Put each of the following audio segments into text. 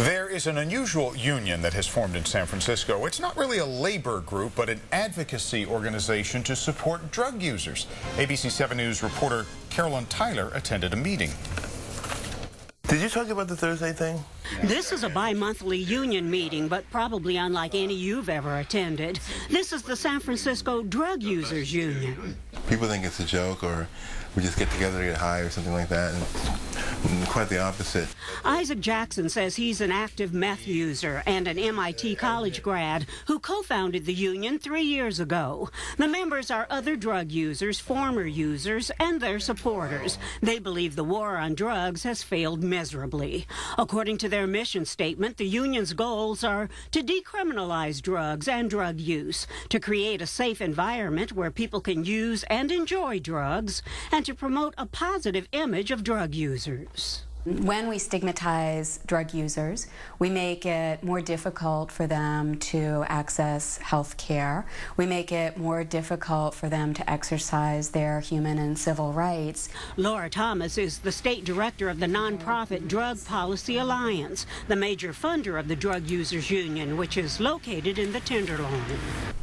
There is an unusual union that has formed in San Francisco. It's not really a labor group, but an advocacy organization to support drug users. ABC7 News reporter Carolyn attended a meeting. Did you talk about the Thursday thing? This is a bi-monthly union meeting, but probably unlike any you've ever attended. This is the San Francisco Drug Users Union. People think it's a joke, or we just get together to get high or something like that, and quite the opposite. Isaac Jackson says he's an active meth user and an MIT college grad who co-founded the union 3 years ago. The members are other drug users, former users, and their supporters. They believe the war on drugs has failed miserably. According to their mission statement, the union's goals are to decriminalize drugs and drug use, to create a safe environment where people can use and enjoy drugs, and to promote a positive image of drug users. When we stigmatize drug users, we make it more difficult for them to access health care. We make it more difficult for them to exercise their human and civil rights. Laura Thomas is the state director of the nonprofit Drug Policy Alliance, the major funder of the Drug Users Union, which is located in the Tenderloin.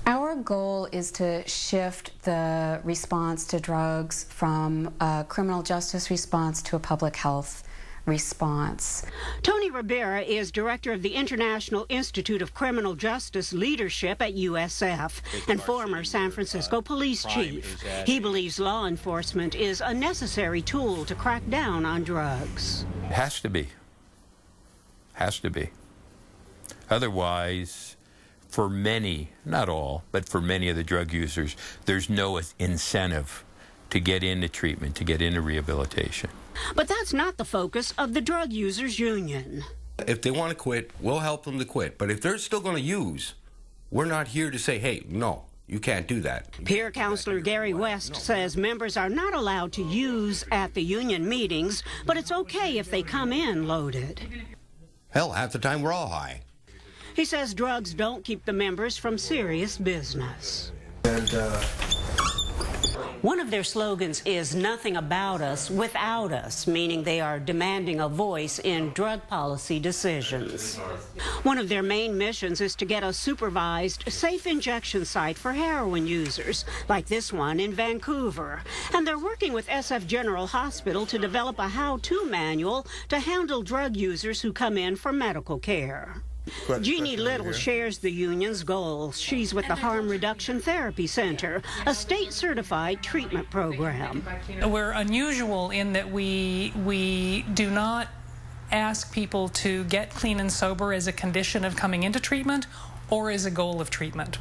Our goal is to shift the response to drugs from a criminal justice response to a public health response. Tony Rivera is director of the International Institute of Criminal Justice Leadership at USF and former San Francisco police chief. He believes law enforcement is a necessary tool to crack down on drugs. Has to be. Has to be. Otherwise, for many, not all, but for many of the drug users, there's no incentive to get into treatment, to get into rehabilitation. But that's not the focus of the Drug Users Union. If they want to quit, we'll help them to quit. But if they're still going to use, we're not here to say, hey, no, you can't do that. Peer counselor Gary West says members are not allowed to use at the union meetings, but it's okay if they come in loaded. Hell, half the time we're all high. He says drugs don't keep the members from serious business. One of their slogans is "Nothing about us without us," meaning they are demanding a voice in drug policy decisions. One of their main missions is to get a supervised, safe injection site for heroin users, like this one in Vancouver. And they're working with SF General Hospital to develop a how-to manual to handle drug users who come in for medical care. Jeannie Little shares the union's goals. She's with the Harm Reduction Therapy Center, a state-certified treatment program. We're unusual in that we do not ask people to get clean and sober as a condition of coming into treatment or as a goal of treatment.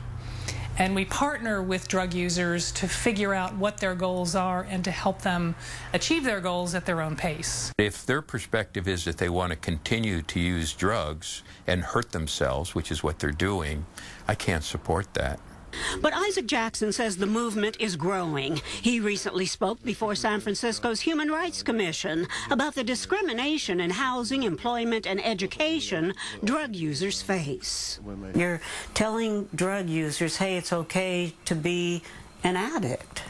And we partner with drug users to figure out what their goals are and to help them achieve their goals at their own pace. If their perspective is that they want to continue to use drugs and hurt themselves, which is what they're doing, I can't support that. But Isaac Jackson says the movement is growing. He recently spoke before San Francisco's Human Rights Commission about the discrimination in housing, employment, and education drug users face. You're telling drug users, hey, it's okay to be an addict.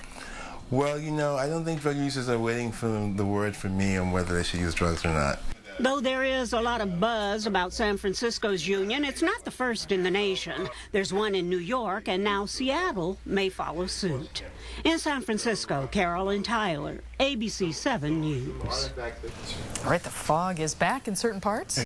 Well, you know, I don't think drug users are waiting for the word from me on whether they should use drugs or not. Though there is a lot of buzz about San Francisco's union, it's not the first in the nation. There's one in New York, and now Seattle may follow suit. In San Francisco, Carolyn, ABC7 News. All right, the fog is back in certain parts.